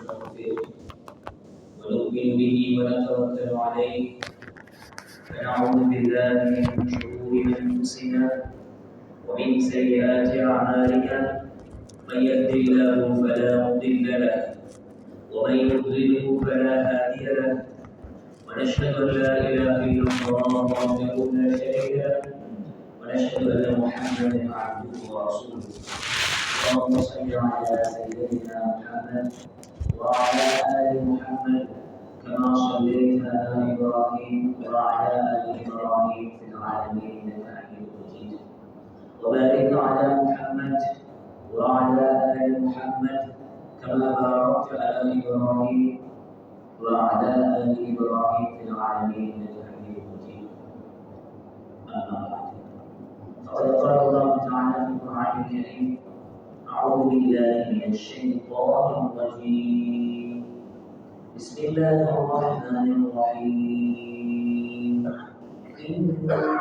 ونستغفره ونؤمن به ونتوكل عليه ونعوذ بالله من شرور أنفسنا ومن سيئات أعمالنا من يهد الله فلا مضل له ومن يضلله فلا هادي له ونشهد أن لا إله إلا الله وحده لا شريك له ونشهد أن محمدا عبده ورسوله اللهم صل على سيدنا محمد وعلى آل محمد كما صليت على إبراهيم وعلى آل إبراهيم في العالمين إنك حميد مجيد وبارك على محمد وعلى آل محمد كما باركت على إبراهيم وعلى آل إبراهيم في العالمين إنك حميد مجيد أما بعد فقد قال الله تعالى في القرآن الكريم أعوذ بالله من الشيطان الرجيم بسم الله الرحمن الرحيم إن الله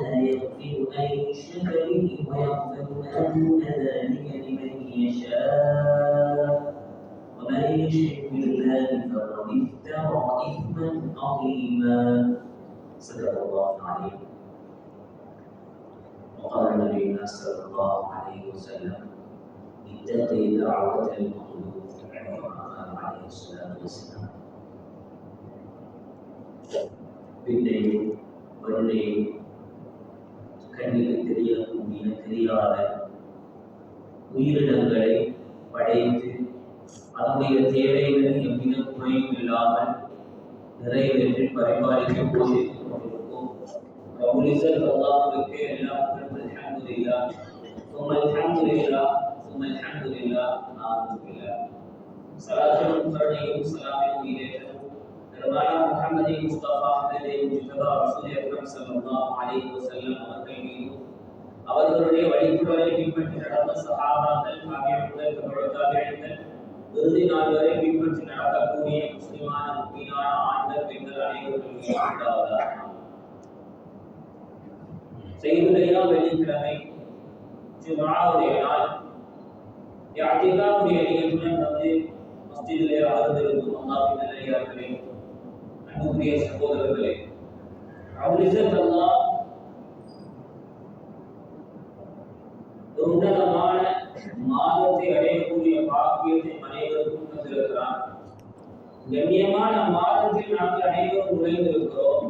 لا يغفر أن يشرك به ويغفر ما دون ذلك لمن يشاء ومن يشرك بالله فقد افترى إثما عظيما صدق الله العظيم وقال نبينا صلى الله عليه وسلم اتقي دعوة المظلوم كما قال عليه الصلاة والسلام பின்னையும் மறுனையும் கண்ணுக்கு தெரியக்கூடிய தெரியாத உயிரினங்களை படைத்து அதனுடைய தேவைகளை எவ்வித குறையும் இல்லாமல் நிறைவேற்றி பரிபாலிக்க போஷித்துக் கொண்டிருக்கும் ரபுலிசல் அல்லாஹ்வுக்கு எல்லா புகழும் அல்ஹம்துலில்லாஹ் சும்ம அல்ஹம்துலில்லாஹ் சும்ம அல்ஹம்துலில்லாஹ் ஆமீன் சலாத்தும் கருணையும் சலாமும் இலேற்றும் பெருமானா முஹம்மது முஸ்தபா ஹதரே முஜ்தபா ரசூல் அக்ரம் ஸல்லல்லாஹு அலைஹி வஸல்லம் அவர்கள் மீதும் அவர்களுடைய வழிமுறைகளை பின்பற்றி நடந்த சஹாபாக்கள் தாபிஈன்கள் தபுத்தாபிஈன்கள் இறுதி நாள் வரை பின்பற்றி நடக்கக்கூடிய முஸ்லிமான முஃமினான ஆண்கள் பெண்கள் அனைவரும் உண்டாவதாக செய்துலையா வெள்ளிக்கிழமை ஜும்ஆவுடைய நாள் இஅ்திகாஃபுடைய நிகழ்வுடன் வந்து மஸ்ஜிதிலே அமர்ந்திருக்கும் அல்லாஹ்வின் நல்லடியார்களே அன்புக்குரிய சகோதரர்களே ரபுல் அல்லாஹ் உன்னதமான மாதத்தை அடையக்கூடிய பாக்கியத்தை அனைவருக்கும் தந்திருக்கிறான். கண்ணியமான மாதத்தில் நாங்கள் அனைவரும் நுழைந்திருக்கிறோம்.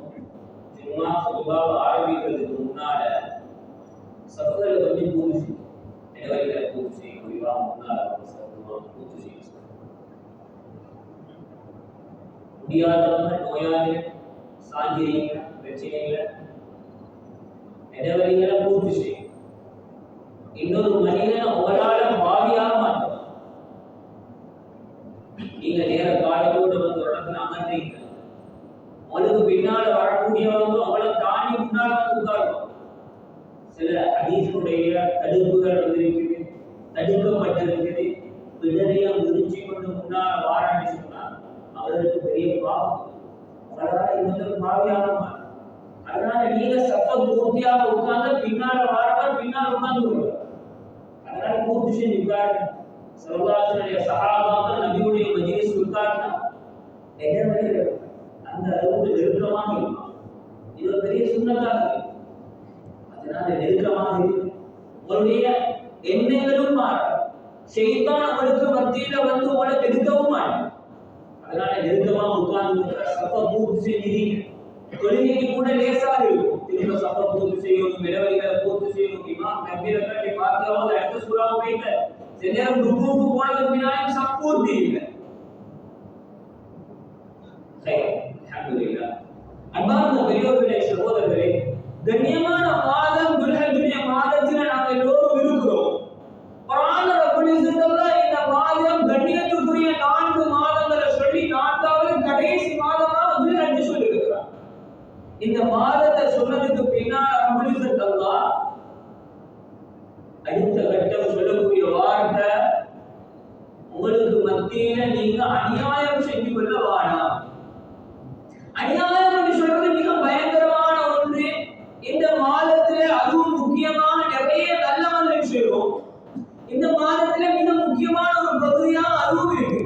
ஜும்மா சுபாவை ஆரம்பிக்கிறதுக்கு முன்னால சஃபர்ல கொஞ்சம் பூஜை நிலவரிகளை பூஜை முடிவா முன்னால பூஜை முடியாதவங்க நோயாளி சாஞ்சிரிங்க பிரச்சனைகளை நிலவரிகளை பூர்த்தி செய்யும். இன்னொரு மனிதனை உங்களால பாவியாக மாற்றலாம். நீங்க நேர காலையோடு வந்து இடத்துல அமர்ந்தீங்க, உங்களுக்கு பின்னால வரக்கூடியவங்க அவளை தாண்டி முன்னால வந்து உட்காருவோம். சில ஹதீஸுடைய தடுப்புகள் இருக்குது, தடுக்கப்பட்டிருக்குது. பிடரைய முறிச்சு கொண்டு முன்னால வாரான்னு சொன்னா அவர்களுக்கு பெரிய பாவம். அவங்களால இவங்களுக்கு பாவியாக மாறும். அதனால நீங்க சத்தம் பூர்த்தியாக உட்கார்ந்து பின்னால வாரவர் பின்னால் உட்கார்ந்து வருவார். அதனால பூர்த்தி செஞ்சு உட்காருங்க. சல்லல்லாஹு சஹாபாக்கள் நபியுடைய மஜ்லிஸ் உட்கார்ந்தா என்ன வழியில அந்த அளவுக்கு நெருக்கமாக இருக்கும். இது ஒரு பெரிய சுன்னத்தாக இருக்கு. அதனால நெருக்கமாக இருக்கு. உங்களுடைய எண்ணங்களும் மாறும். ஷைத்தான் உங்களுக்கு மத்தியில வந்து உங்களை கெடுக்கவும் மாட்டேன். அதனால நெருக்கமாக உட்கார்ந்து சத்தம் பூர்த்தி செஞ்சீங்க. தொழுகைக்கு கூட லேசாக இருக்கும். திரும்ப சஃபர் பூர்த்தி செய்யணும், நிலவரிகளை பூர்த்தி செய்யணும். இமாம் தக்பீரை கட்டி ஃபாத்திஹாவை அடுத்த சூறாவை வைங்க. சில நேரம் ருக்குவுக்கு போனதுக்கு பின்னாலே சப்பூர்த்தி இல்லை. அல்ஹம்துலில்லாஹ். அன்பார்ந்த பெரியோர்களே, சகோதரர்களே, கண்ணியமான மாதம் துல்ஹஜ்ஜுடைய மாதத்தில் நாம் எல்லோரும் இருக்கிறோம். குர்ஆன்ல ரப்பல் இஸ்ஸத்துல்லாஹ் இந்த மாதம் கண்ணியத்துக்குரிய 4 மாதங்களை சொல்லி 4வது கடைசி மாதமாக துல்ஹஜ் சொல்லியிருக்கிறார். இந்த மாதத்தை சொன்னதுக்கு பின்னால் ரப்பல் அல்லாஹ் அடுத்த கட்டம் சொல்லக்கூடிய வார்த்தை, உங்களுக்கு மத்தியில நீங்க அநியாயம் செஞ்சு கொள்ள வேண்டாம். அநியாயம் என்று சொல்றது மிக பயங்கரமான ஒன்று. இந்த மாதத்துல அதுவும் முக்கியமான நிறைய நல்லவர்கள் செய்வோம். இந்த மாதத்துல மிக முக்கியமான ஒரு பகுதியா அதுவும் இருக்கு.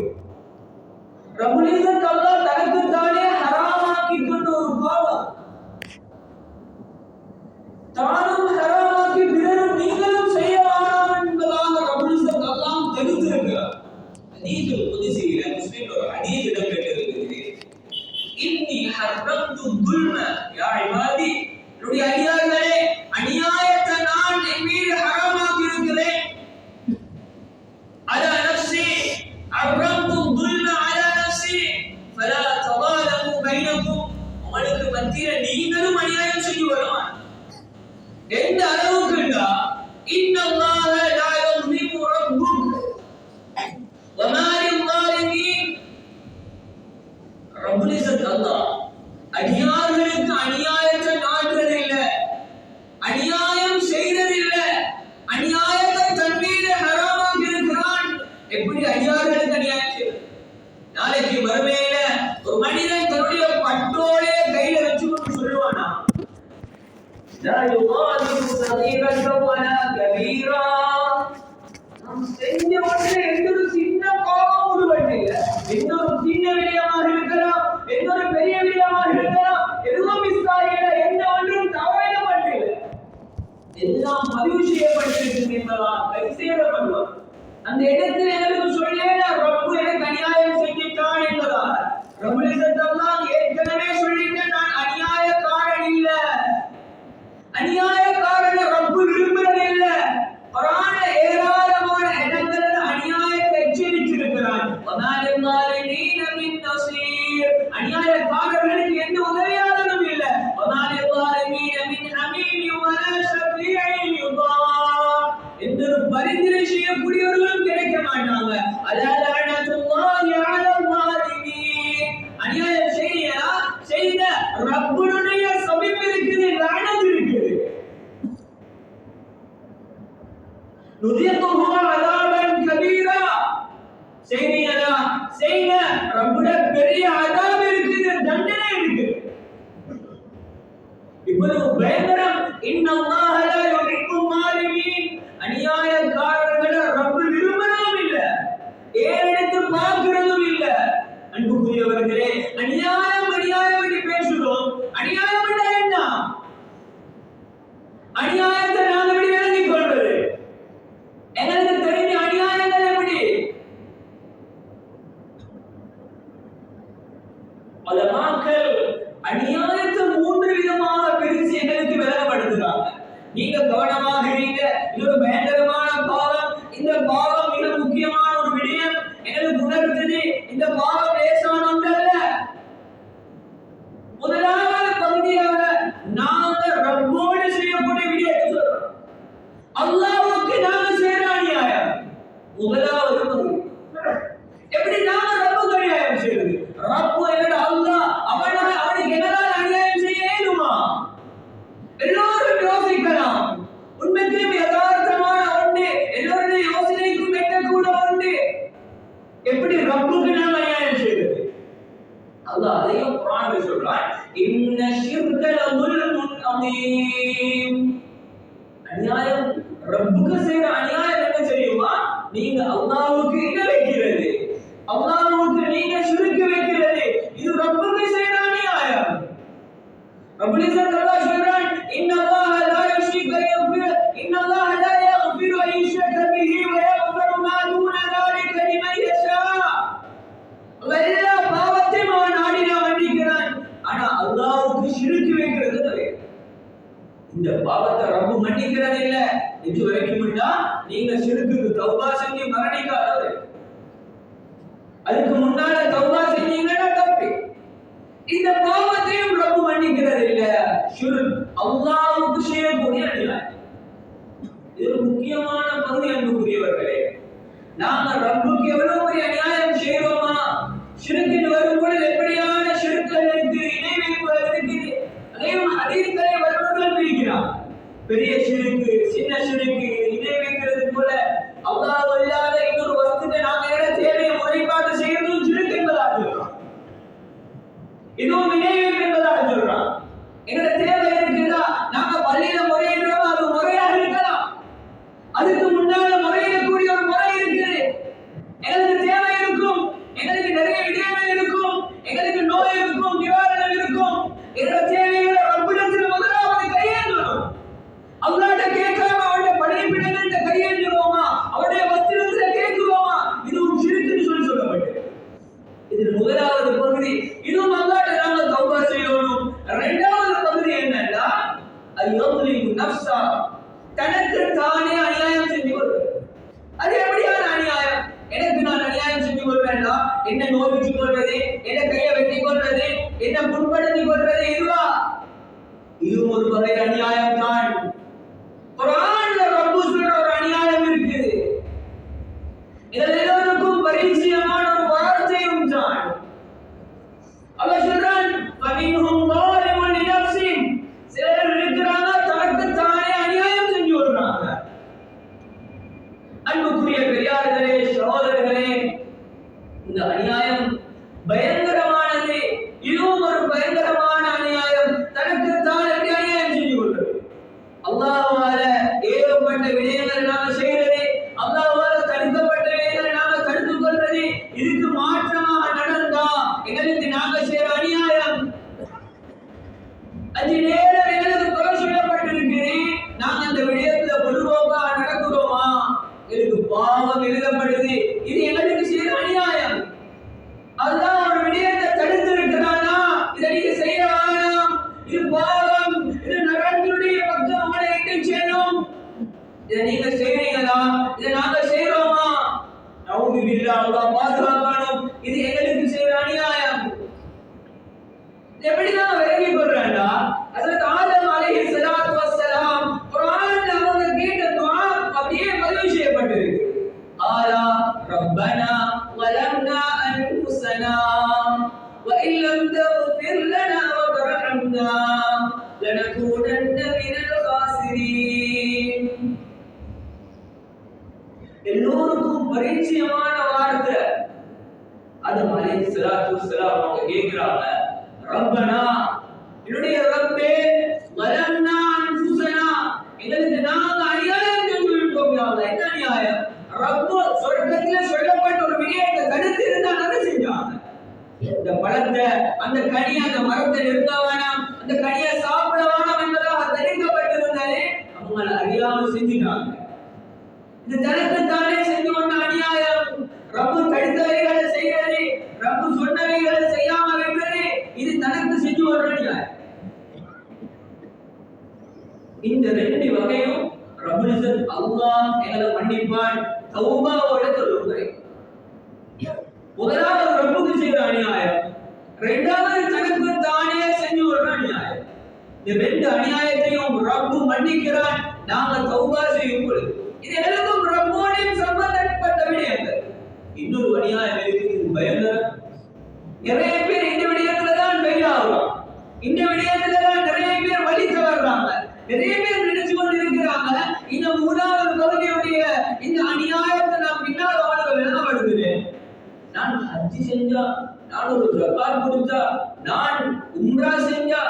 ஹதீஸுல் குத்ஸியில முஸ்லிம் ஒரு ஹதீஸ் இடம்பெற்றிருக்கிறது. இன்னி ஹர்ரம்து துல்ம யா இபாதி, என்னுடைய அடியார்களே, அநியாயத்தை நான் என் மீது ஹராமாக்கி இருக்கிறேன். அலா நஃப்ஸி ஹர்ரம்து துல்ம அலா நஃப்ஸி ஃபலா தவாலமு பைனகும், உங்களுக்கு மத்தியில நீங்களும் அநியாயம் செய்ய வருவான். எந்த அளவுக்குண்டா இன்னல்லாஹ லா யظ்லிமு ரப்புக் வமா லில்-ظالمீன், ரப்புல் இஸ்ஸத் அல்லாஹ் அடியார்களுக்கு அநியாயத்தை நாடுறதில்லை, அநியாயம் செய்யறதில்லை, அநியாயத்தை தன் மீது ஹராமாக்கி இருக்கிறான். எப்படி அடியார்களுக்கு அநியாயம் செய்வது? நாளைக்கு மறுமையில ஒரு மனிதன் தன்னுடைய பட்டோலே கையில வச்சுக்கொண்டு சொல்லுவானா, லா யுகாதிரு ஸகீரத்தன் வலா கபீரா, நாம் செஞ்ச ஒன்றை எந்த ஒரு சின்ன பாவம் உருவட்டில்ல, எந்த ஒரு சின்ன விடயமாக இருக்கலாம், எந்த ஒரு பெரிய விடயமாக இருக்கலாம், எதுவும் மிஸ் ஆகல, எந்த ஒன்றும் தவறிடப்பட்டில்லை, எல்லாம் பதிவு செய்யப்பட்டிருக்கிறது என்பதால் கை சேரப்படுவார். அந்த இடத்தில் எனக்கு சொல்லேன், ரப்பு எனக்கு அநியாயம் செஞ்சிட்டான் என்பதால் ரப்புல் இஸ்ஸத் அல்லாஹ் ஏற்கனவே சொல்லிட்டேன், நான் அநியாயக்காரன் இல்ல, அநியாயக்காரனை ரப்பு விரும்புறதில்லை. குர்ஆன்ல ஏராளமான இடங்கள்ல அநியாயத்தை எச்சரித்திருக்கிறான். வமா லில்-ظالمீன மின் நஸீர், அநியாயக்காரர்களுக்கு எந்த உதவியாளரும் இல்லை. வமா லில்-ظالمீன மின் ஹமீம் வலா ஷஃபீஇன் யுதார், எந்த ஒரு பரிந்துரை செய்யக்கூடியவர்களும் கிடைக்க மாட்டாங்க. அலா லஅனத்துல்லாஹி அலல்-ظالமீன், அநியாயம் செய்த ரப்புடைய சபிப்பு இருக்குது, லஅனத் இருக்குது. நுதியத்துஹு அஸாபன் கபீரா, செய்த ரப்புட பெரிய அஸாப் இருக்குது, தண்டனை இருக்குது. இவ்வளவு பயங்கரம். இன்னல்லாஹ லா யுஹிப்புல் ஸாலிமீன், அநியாயக்காரர்களை ரப்பு விரும்புறதும் இல்ல, ஏறெடுத்து பார்க்கிறதும் இல்ல. அன்புக்குரியவர்களே, அநியாயம் என்று பேசுகிறோம். அநியாயம் என்ன? அநியாயத்தை நாம் எப்படி விளங்கிக் கொள்வது? எங்களுக்கு தெரிஞ்ச அநியாயங்கள் எப்படி? உலமாக்கள் அநியாயத்தை 3 விதமாக பிரித்து எங்களுக்கு விளங்கப்படுத்துறாங்க. நீங்க கவனமாக இருங்க. இது ஒரு பயங்கரமான பாவம். இந்த பாவம் மிக முக்கியமான ஒரு விடயம். எங்களுக்கு உணர்த்துது, இந்த பாவம் லேசான ஒன்றல்ல. முதலாவது பகுதியாக நாங்க ரப்போடு செய்யக்கூடிய விடயத்தை சொல்றோம். அல்லாஹ்வுக்கு நாங்க செய்யற அநியாயம் முதலாவது பகுதி. எப்படி நாம ரப்புக்கு அநியாயம் செய்யறது? ரப்பு என்னோட அல்லாஹ், அவனுக்கு எங்களால் அநியாயம் செய்ய இயலுமா? எல்லோரும் யோசிக்கலாம். உண்மைக்கும் யதார்த்தமான ஒன்று, எல்லோருடைய யோசனைக்கும் எட்டக்கூட ஒன்று. எப்படி ரப்புக்கு நாம் அநியாயம் செய்யறது? அல்லாஹ் அதையும் குர்ஆன்ல சொல்றான், இன்ன ஷிர்க லظுல்முன் அதீம். அநியாயம் ரப்புக்கு செய்யற அநியாயம் என்ன தெரியுமா? நீங்க அல்லாஹ்வுக்கு இணை வைக்கிறது, அல்லாஹ்வுக்கு நீங்க ஷிர்க் வைக்கிறது, இது ரப்புக்கு செய்யற அநியாயம். ரப்புல் இஸ்ஸத் அல்லாஹ் சொல்றான், இன்னல்லாஹ லா யுஷ்ரிகு யக்ஃபிர், இன்னல்லாஹ லா யக்ஃபிரு அன் யுஷ்ரக பிஹி வ யக்ஃபிரு மா தூன ذلك லிமன் யஷா. எல்லா பாவத்தையும் அவன் நாடினா மன்னிக்கிறான். ஆனா அல்லாஹ்வுக்கு ஷிர்க் வைக்கிறது தவிர இந்த பாவத்தை ரப்பு மன்னிக்கிறது இல்ல. இது வரைக்கும்டா நீங்க ஷிர்க்குக்கு தௌபா செஞ்சு மரணிக்காதவர். அதுக்கு முன்னால தௌபா செஞ்சீங்கன்னா தப்பு. இந்த பாவத்தையும் ரப்பு மன்னிக்கிறது இல்ல. ஷிர்க் அல்லாஹ்வுக்கு செய்யக்கூடிய அநியாயம். இது ஒரு முக்கியமான பகுதி. அன்புக்குரியவர்களே, நாம ரப்புக்கு எவ்வளவு பெரிய அநியாயம் செய்றோமா? ஷிர்க்கில் வரும்போது எப்படியான ஷிர்க்குகள் இருக்கு, இணை வைப்புகள் இருக்குது. அதையும் ஹதீஸ்களை வல்லுநர்கள் பிரிக்கிறார். பெரிய ஷிர்க்கு, சின்ன ஷிர்க்கு, இணை வைக்கிறது போல அல்லாஹ் அல்லாத இன்னொரு வஸ்துவை நாம என்ன தேவையை முறைப்பாடு செய்யறதும் ஷிர்க் என்பதாக சொல்றோம். இதுவும் இணை வைப்பு என்பதாக சொல்றோம். எங்களோட தேவை இருக்குதா, நாம பள்ளியில முறையிடுறோம், அது முறையாக இருக்கலாம். அதுக்கு முன்னால முறையிடக்கூடிய ஒரு முறை இருக்குது. எங்களுக்கு தேவை பகுதி. இதுவும் அல்லாஹ்ட்ட நாம தௌபா செய்யணும். இரண்டாவது பகுதி என்னன்னா அய்யதுலிமு நஃப்ஸா, தனக்கு தானே அநியாயம் செஞ்சு கொள்வது. அது எப்படியான அநியாயம்? எனக்கு நான் அநியாயம் செஞ்சு கொள்வேன்னா என்ன நோய்விச்சு கொள்வது, என்ன கையை வெட்டி கொள்வது, என்ன புண்படுத்தி கொள்வது, இதுவும் ஒரு வகை அநியாயம் தான். குர்ஆன்ல ரப்பு சொல்ற ஒரு அநியாயம் இருக்குது. இதில் எல்லோருக்கும் பரிச்சயமான ஒரு வார்த்தையும் தான். அல்லாஹ் சொல்றான் ஃபமின்ஹும் ஸாலிமுன் லினஃப்ஸிஹி, சிலர் இருக்கிறாங்க தனக்கு தானே அநியாயம் செஞ்சு கொள்றாங்க. அன்புக்குரிய பெரியார்களே, சகோதரர்களே, இந்த அநியாயம் பயங்கரமானது. இதுவும் ஒரு பயங்கரமான அநியாயம். தனக்கு தான் அநியாயம் செஞ்சு கொள்வது. அல்லாஹ்வால ஏவப்பட்ட விடயங்களை நாம செய்யறது, அல்லாஹ்வால தடுக்கப்பட்ட விடயங்களை நாம தடுத்து கொள்வது, இதுக்கு மாற்றமாக நடந்தா எங்களுக்கு நாங்க செய்யற அநியாயம். 5 நேரம் எங்களுக்கு குறை சொல்லப்பட்டிருக்கு, நாங்க அந்த விடயத்துல பொதுவாக நடக்கிறோமா, எங்களுக்கு பாவம் எழுதப்படுது, இது எங்களுக்கு செய்யற அநியாயம். அல்லாஹ் ஒரு விடயத்தை தடுத்து இருக்கிறானா, இதை நீங்க செய்ய வேணாம், இது பாவம், இது நரகத்துடைய பக்கம் உங்களை இட்டு செல்லும், இதை நீங்க செய்றீங்களா, இதை நாங்க செய்றோமா, நவுது பில்லாஹ், அல்லாஹ் பாதுகாக்கணும், இது எங்களுக்கு செய்யற அநியாயம். எப்படிதான் விலகி கொள்றாண்டா, ஹஜ்ரத் ஆதம் அலைஹிஸ்ஸலாத்து வஸ்ஸலாம் குர்ஆன்ல அவங்க கேட்ட துஆ அப்படியே பதிவு செய்யப்பட்டிருக்கு. ஆலா ரப்பனா வலம்னா அன்ஃபுஸனா وإن لم تغفر لنا وترحمنا لنكونن من الخاسرين. எல்லோருக்கும் பரிச்சயமான வார்த்தை. ஆதம் அலைஹிஸ்ஸலாத்து வஸ்ஸலாம் அவங்க கேக்குறாங்க, ரப்பனா, என்னுடைய ரப்பே, வலம்னா அன்ஃபுஸனா, எங்களுக்கு நாங்க அநியாயம் செஞ்சு விட்டோம் யா அல்லாஹ். என்ன அநியாயம்? ரப்பு சொர்க்கத்திலே சொல்லப்பட்ட ஒரு விடயத்தை தடுத்து இருந்தா என்ன செஞ்சாங்க? இந்த பழத்தை, அந்த கனியை, அந்த மரத்தை நெருங்க வேணாம், அந்த கனியை சாப்பிட வேணாம் என்பதாக தடுக்கப்பட்டிருந்தாலே அவங்க அறியாம செஞ்சுட்டாங்க. இது தனக்கு தானே செஞ்சு கொண்ட அநியாயம். ரப்பு தடுத்தவைகளை செய்கிறது, ரப்பு சொன்னவைகளை செய்யாம வைக்கிறது, இது தனக்கு செஞ்சு கொண்ட அநியாயம். இந்த 2 வகையும் ரப்புல் இஸ்ஸத் அல்லாஹ் எங்களை மன்னிப்பான். தௌபாவோட தொழுகை. முதலாவது ரப்புக்கு செய்த அநியாயம், இரண்டாவது தனக்கு தானே செஞ்சு கொண்ட அநியாயம். இந்த 2 அநியாயத்தையும் ரப்பு மன்னிக்கிறான் நாம தௌபா செய்யும் பொழுது. இது எங்களுக்கும் ரப்போடையும் சம்பந்தப்பட்ட விடயங்கள். இன்னொரு அநியாயம் இருக்குது, இது பயங்கரம். நிறைய பேர் இந்த விடயத்துல தான் ஃபெயில் ஆகுறாங்க, இந்த விடயத்துல தான் நிறைய பேர் வழி தவறுறாங்க. நிறைய பேர் நினைச்சு கொண்டிருக்கிறாங்க இந்த 3வது பகுதியுடைய இந்த அநியாயத்தை நான் பின்னால் அவளுக்கு விளங்கப்படுகிறேன். நான் ஹஜ் செஞ்சா, நான் ஒரு ஜகாத் கொடுத்தா, நான் உம்ரா செஞ்சா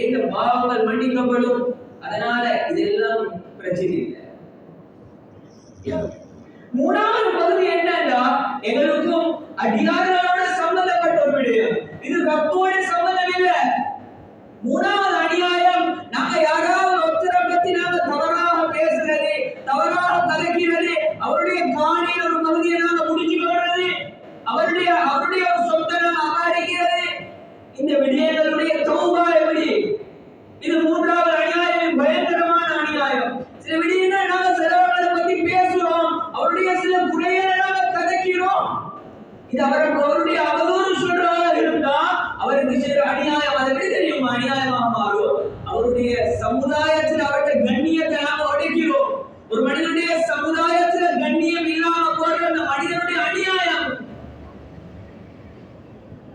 இந்த பாவங்கள் மன்னிக்கப்படும், அதனால இதெல்லாம் பிரச்சனை இல்லை. 3வது பகுதி என்னன்னா எங்களுக்கும் அடியார்களோட சம்பந்தப்பட்ட ஒரு விடயம். இது ரப்போட சம்பந்தம் இல்லை. 3வது அநியாயம், நாங்க யாராவது ஒருத்தரை பத்தி நாங்க தவறாக பேசுறது, தவறாக கலக்கிறது, அவருடைய காணியில் ஒரு பகுதியை நாங்க முடிச்சு கொள்றது, அவருடைய ஒரு சொத்தை நாங்க அபகரிக்கிறது. இந்த விடயங்களுடைய தௌபா எப்படி? இது 3வது அநியாயம், பயங்கரமான அநியாயம். சில விடயங்கள் நாங்க சிலவர்களை பத்தி பேசுறோம், அவருடைய சில குறைகளை நாங்க கதைக்கிறோம், இது அவருடைய அவதூறு சொல்றதா இருந்தா அவருக்கு செய்யற அநியாயம். அது எப்படி தெரியுமா அநியாயமாக மாறும்? அவருடைய சமுதாயத்தில் அவருடைய கண்ணியத்தை நாம உடைக்கிறோம். ஒரு மனிதனுடைய சமுதாயத்துல கண்ணியம் இல்லாம போற அந்த மனிதனுடைய அநியாயம்.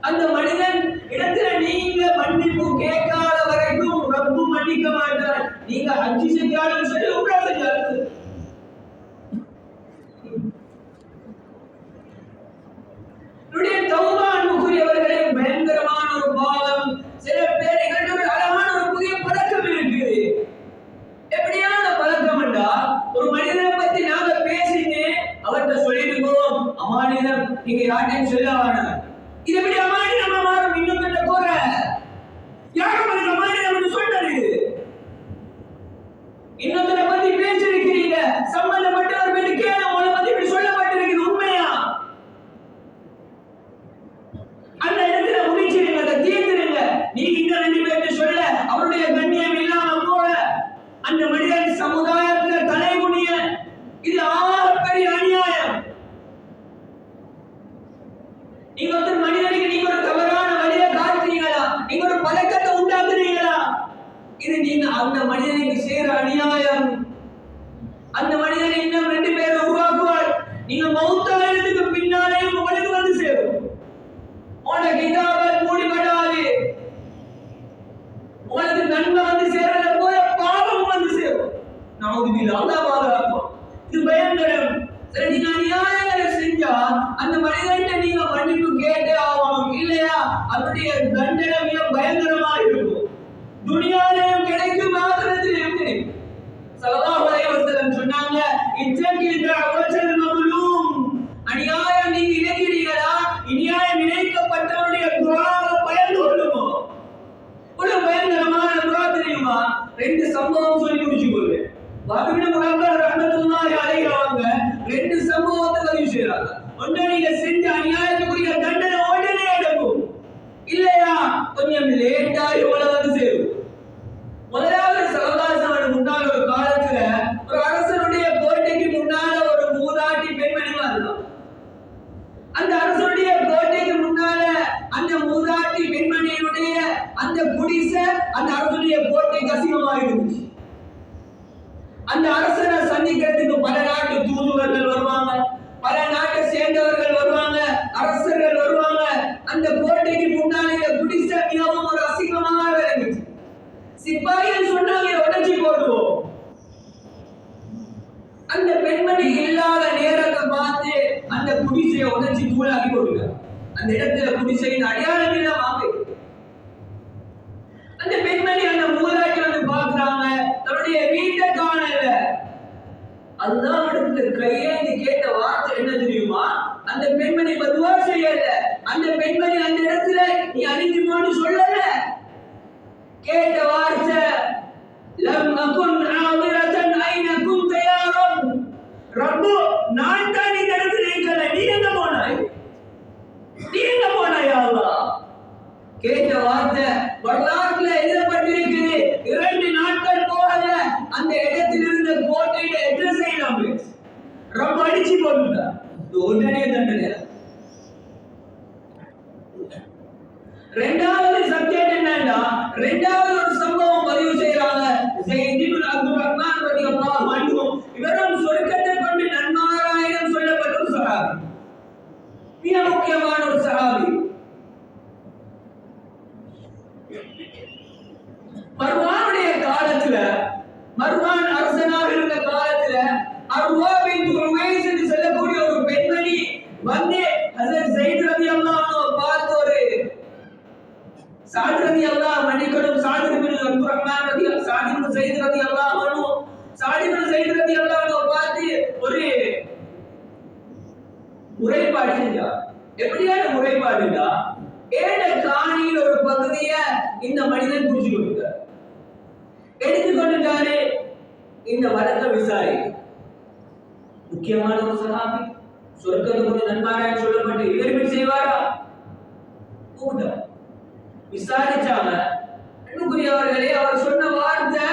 அந்த மனிதன் இடத்துல நீங்க மன்னிப்பு கேட்காத வரைக்கும் ரப்பு மன்னிக்க மாட்டார். நீங்க ஹஜ் செஞ்சாலும் சரி, உம்ரா செஞ்சாலும் சரி. தௌபா அன்புக்குரியவர்களே, பயங்கரமான ஒரு பாவம். சில பேர் எங்கள்கிட்ட ஒரு அழகான ஒரு புதிய பழக்கம் இருக்குது. எப்படியான பழக்கம் என்றா, ஒரு மனிதனை பத்தி நாங்க பேசிட்டு அவர்கிட்ட சொல்லிட்டு போவோம், அமானிதம் நீங்க யார்ட்டையும் சொல்ல வேணாம். இது எப்படி அமானிதமா மாறும்? இன்னும் கிட்ட போற யாரும் அமானிதம் சொல்றது. இன்னொருத்தரை பத்தி பேசிருக்கிறீங்க, சம்பந்தப்பட்டவர் பத்தி கேள, உங்களை பத்தி இப்படி சொல்லப்பட்டிருக்குது, உண்மையா? அந்த இடத்துல முடிச்சு நீங்க இந்த 2 பேர்ட்ட சொல்ல அவருடைய கண்ணியம் இல்லாம போல அந்த மனிதன் சமுதாயத்துல தலைகுனிய, இது ஆகப்பெரிய அநியாயம். நீங்க ஒரு மனிதனுக்கு நீங்க ஒரு தவறான வழியை காட்டுறீங்களா, நீங்க ஒரு பழக்கத்தை உண்டாக்குறீங்களா, இது நீங்க அந்த மனிதனுக்கு செய்யற அநியாயம். அந்த மனிதன் இன்னும் 2 பேரை உருவாக்குவார். நீங்க மௌத்தானதுக்கு பின்னாலே உங்களுக்கு வந்து சேரும். உங்களோட கிதாபத் மூடிப்படாது. உங்களுக்கு நன்மை வந்து சேரல போல பாவம் வந்து சேரும். நவுதுபில்லா, அல்லாஹ் பாதுகாக்கும். இது பயங்கரம். சரி, நீங்க அநியாயங்களை செஞ்சா அந்த மனிதன்கிட்ட நீங்க மன்னிப்பு கேட்டே ஆகணும். இல்லையா அவருடைய தண்டனை மிக பயங்கரமா இருக்கும். துனியாவிலும் கிடைக்கும், ஆகிரத்திலும் கிடைக்கும். ஸல்லல்லாஹு அலைஹி வஸல்லம் சொன்னாங்க, இத்தகி தஅவத்தல் மظلوم. அநியாயம் நீங்க இணைக்கிறீங்களா, அநியாயம் இணைக்கப்பட்டவருடைய துஆவை பயந்து கொள்ளுமோ. ஒரு பயங்கரமான துஆ தெரியுமா? 2 சம்பவம் சொல்லி முடிச்சுக்கொள்ளுங்க. வாபிபின் முஹம்மத் ரஹ்மத்துல்லாஹி அலைஹி அவங்க 2 சம்பவத்தை பதிவு செய்றாங்க. ஒன்று, நீங்க செஞ்ச அநியாயத்துக்குரிய தண்டனை உடனே எடுக்கும். இல்லையா கொஞ்சம் லேட்டா இவ்வளவு வந்து சேரும். முதலாவது சலவாசனுக்கு முன்னால ஒரு காலத்துல ஒரு அரசனுடைய கோட்டைக்கு முன்னால ஒரு மூதாட்டி பெண்மணி இருந்தான். அந்த அரசனுடைய கோட்டைக்கு முன்னால அந்த மூதாட்டி பெண்மணியுடைய அந்த குடிசை அந்த அரசனுடைய கோட்டைக்கு அசிங்கமா இருந்துச்சு. அந்த அரசனை சந்திக்கிறதுக்கு பல நாட்டு தூதுவர்கள் வருவாங்க, பல நாட்டை சேர்ந்தவர்கள் வருவாங்க, அரசர்கள் வருவாங்க. அந்த கோட்டைக்கு முன்னால இந்த குடிசை மிகவும் ஒரு அசிங்கமாக இருந்துச்சு. சிப்பாய்கள் சொன்னாங்க, உடைச்சி போடுவோம். அந்த பெண்மணி இல்லாத நேரத்தை பார்த்து அந்த குடிசையை உடைச்சி தூளாக்கி போடுங்க. அந்த இடத்துல குடிசையின் அடையாளம் இல்லாம அந்த பெண்மணி அந்த மூதாட்டி வந்து பார்க்கிறாங்க, தன்னுடைய வீட்டை காணல. அதுதான் இடத்துல கையேந்தி கேட்ட வார்த்தை என்ன தெரியுமா? அந்த பெண்மணி பதுவா செய்யல. அந்த பெண்மணி அந்த இடத்துல நீ அழிஞ்சுமான்னு சொல்லல. கேட்ட வார்த்தை, லம் அகுன் ஆதிரதன் ஐன குன்த யா ரப். ரப்பு, நான் தான் இந்த இடத்துல இருக்கல, நீ எங்க போனாய்? நீ எங்க போனாய் அல்லாஹ்? கேட்ட வார்த்தை வரலாற்றுல எழுதப்பட்டிருக்குது. 2 நாட்கள் போகல அந்த இடத்தில் இருந்த கோட்டையில அட்ரஸ் செய்யலாம். ரப்பு அடிச்சு போட்டுட்டார். உடனே தண்டனை. இரண்டாவது சப்ஜெக்ட் என்னன்னா, இரண்டாவது ஒரு சம்பவம் பதிவு செய்யறாங்க. ஸைத் இப்னு அப்துல் ரஹ்மான் ரலியல்லாஹு அன்ஹு, இவரும் சொர்க்கத்தை கொண்டு நன்மாராயம் சொல்லப்பட்ட ஒரு சஹாபி, மிக முக்கியமான ஒரு சஹாபி. மர்வானுடைய காலத்துல, மர்வான் அரசனாக இருந்த காலத்துல அர்வா பின்த் உவைஸ் என்று சொல்லக்கூடிய ஒரு பெண்மணி வந்து ஹஜ்ரத் ஸைத் ரலியல்லாஹு அன்ஹு பார்த்து ஒரு சாத் ரலியல்லாஹு மன்னிக்கணும், சாத் இப்னு அப்துல் ரஹ்மான் ரலியல்லாஹு சாத் இப்னு ஸைத் ரலியல்லாஹு அன்ஹு, சாத் இப்னு ஸைத் ரலியல்லாஹு அன்ஹு பார்த்து ஒரு முறைப்பாடு செஞ்சார். எப்படியான முறைப்பாடுடா? ஏழ காணியில் ஒரு பகுதியை இந்த மனிதன் புடிச்சு கொடுத்தார், எடுத்து கொண்டுட்டாரு. இந்த வழக்க விசாரி, முக்கியமான ஒரு சஹாபி, சொர்க்கத்தை கொண்டு நன்மாராயம் சொல்லப்பட்டு இவர் செய்வாரா? கூப்பிட்டார், விசாரிச்சாங்க. அன்புக்குரியவர்களே, அவர் சொன்ன வார்த்தை,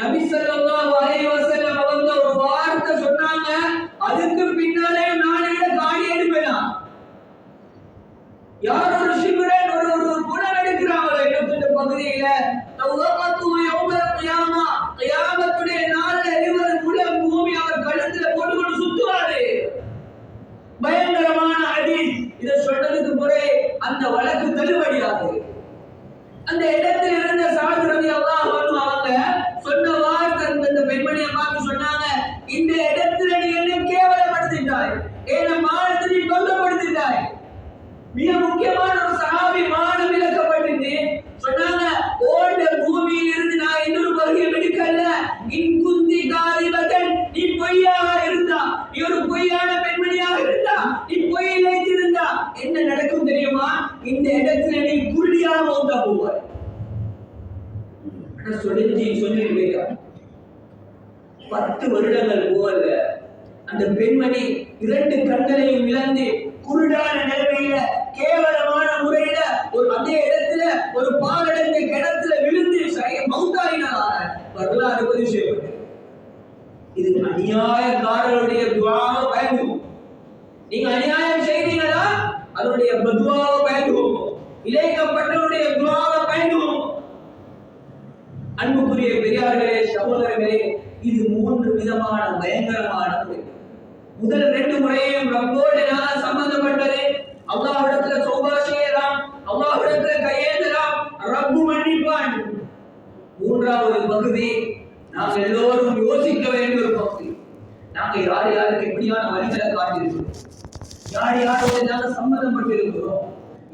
நபி ஸல்லல்லாஹு அலைஹி வஸல்லம் அவங்க ஒரு வார்த்தை சொன்னாங்க, அதுக்கு பின்னாலே நாளையில காணி எடுப்பேனா? யார் ஒரு சிம்ரன் ஒரு குணம் எடுக்கிறாங்களோ இந்த பகுதியில, தௌலத்து யௌமல் கியாமா, கியாமத்துடைய நாள்ல இவர் முழு பூமி அவர் கழுத்துல போட்டுக்கொண்டு சுத்துவாரு. பயங்கரமான ஹதீஸ். இத சொல்றதுக்கு முறை அந்த வழக்கு தள்ளுபடியாகுது. அந்த இடத்தில் இருந்த சாத் ரலியல்லாஹு அன்ஹு அவங்க சொன்ன வார்த்தை, அந்த பெண்மணியை பார்த்து சொன்னாங்க, இந்த இடத்துல நீ என்ன கேவலப்படுத்திட்டாய், ஏன்னா மானத்தை நீ தொந்தப்படுத்திட்டாய். மிக முக்கியமான ஒரு சஹாபி மானம் விலக்கப்பட்டு சொன்னாங்க, ஓண்ட பூமியில் இருந்து நான் இன்னொரு பகுதியை எடுக்கல. இன்குந்தி காரிபதன், நீ பொய்யாக இருந்தா, நீ ஒரு பொய்யான பெண்மணியாக இருந்தா, நீ பொய் இழைத்திருந்தா என்ன நடக்கும் தெரியுமா? இந்த இடத்துல நீ குருடியாக மௌத்தா போவாய். சொல்லிருக்கா 10 வருடங்கள் போகல அந்த பெண்மணி 2 கண்களையும் இழந்து குருடான நிலைமையில கேவலமான முறையில ஒரு அதே இடத்துல ஒரு பாலடை அதனுடைய பதுவாவை பயந்துவோம், இழைக்கப்பட்டவருடைய துவாவை பயந்துவோம். அன்புக்குரிய பெரியார்களே, சகோதரர்களே, இது 3 விதமான பயங்கரமான முறை. முதல் 2 முறையும் ரப்போடு நான் சம்பந்தப்பட்டது. அல்லாஹ்விடத்துல தௌபா செய்யலாம், அல்லாஹ்விடத்துல கையேந்தலாம், ரப்பு மன்னிப்பான். 3வது பகுதி நாம் எல்லோரும் யோசிக்க வேண்டிய ஒரு பகுதி. நாங்க யார் யாருக்கு எப்படியான வழிகளை காட்டியிருக்கிறோம், யார் யாரோட நாங்க சம்பந்தப்பட்டிருக்கிறோம்,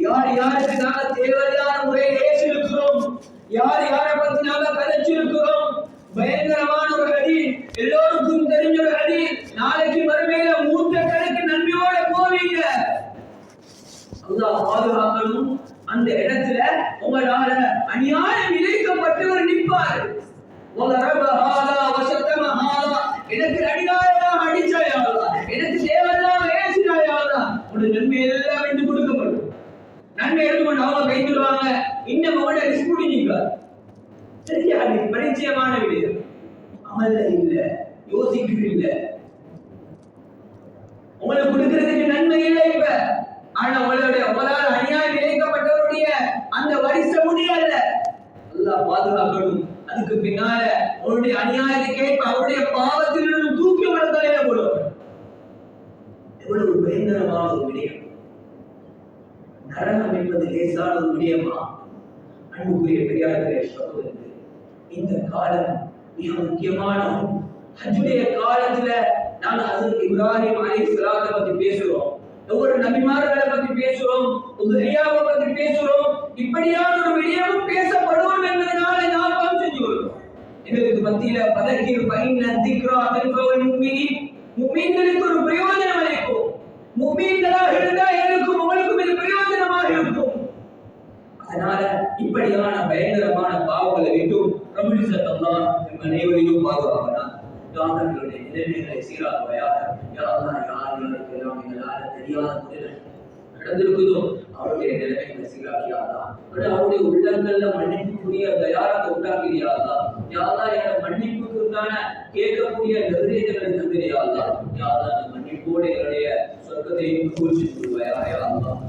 யார் யாருக்கு நாங்க தேவையான முறையில் ஏற்றிருக்கிறோம், யார் யாரை பத்தி நாங்க கதைச்சிருக்கிறோம். பயங்கரமான ஒரு ஹதீஸ், எல்லோருக்கும் தெரிஞ்ச ஒரு ஹதீஸ். நாளைக்கு மறுமையில மூத்த கணக்கு நன்மையோட போவீங்க. அல்லாஹ் பாதுகாக்கணும். அந்த இடத்துல உங்களால அநியாயம் இழைக்கப்பட்டவர் நிற்பார். எனக்கு அடியாயா அடிச்சாயா, எனக்கு தேவையில்லாம ஏசினாயா, உடைய நன்மை எல்லாம் விட்டு கொடுக்கப்படும். நன்மை எடுத்துக்கொண்டு அவங்க கைத்துடுவாங்க. இன்னும் அவங்களோட ரிஸ்க் முடிஞ்சிக்க தெரியாது. பரிச்சயமான விடயம். அமல்ல இல்ல, யோசிக்கிறது இல்ல, உங்களுக்கு கொடுக்கிறதுக்கு நன்மை இல்லை. இப்ப ஆனா உங்களால் அநியாயம் இழைக்கப்பட்டவருடைய அந்த வரிசை முடியல. அல்லாஹ் பாதுகாக்கணும். அதுக்கு பின்னால அவருடைய அநியாயத்தை கேட்ப அவருடைய பாவத்திலிருந்து தூக்கி வர தலையில போடுவார். எவ்வளவு பயங்கரமான ஒரு விடயம். நரகம் என்பது லேசான ஒரு விடயமா? அன்புக்குரிய பெரியார்களே, சகோதரர்களே, இந்த காலம் மிக முக்கியமான ஹஜ்ஜுடைய காலத்துல நாங்க ஹஜ்ரத் இப்ராஹிம் அலைஹிஸ்ஸலாத்தை பத்தி பேசுறோம், ஒவ்வொரு நபிமார்களை பத்தி பேசுறோம், உதய்யாவை பத்தி பேசுறோம். இப்படியான ஒரு விடயமும் பேசப்படுவோம் என்பதனால ஞாபகம் செஞ்சு கொள்றோம். எங்களுக்கு மத்தியில பதக்கீர் பைன்ன திக்ரா தன்ஃபவுல் முஃமினீன், முஃமின்களுக்கு ஒரு பிரயோஜனம் அளிக்கும். முஃமின்களாக இருந்தா எனக்கும் உங்களுக்கும் இது பிரயோஜனமாக இருக்கும். அதனால இப்படியான பயங்கரமான பாவங்களை விட்டும் ரப்பல் இஸ்ஸத் அல்லாஹ் நம் அனைவரையும் பாதுகாப்பானாக. தாங்களுடைய நிலைமைகளை சீராக்குவாயாக. யா அல்லாஹ், யாருக்கு எல்லாம் எங்களால தெரியாத முறையில் நடந்திருக்குதோ அவருடைய நிலைமைகளை சீராக்கியாதா. அவருடைய உள்ளங்கள்ல மன்னிப்புக்குரிய தயாரத்தை உண்டாக்கிறியாதா. யா அல்லாஹ், எங்க மன்னிப்புக்குண்டான கேட்கக்கூடிய நிர்ணயங்களை தந்திரியாதா. யா அல்லாஹ், அந்த மன்னிப்போடு எங்களுடைய சொர்க்கத்தையும் கூர்ச்சி கொள்வாயாக. யா அல்லாஹ்,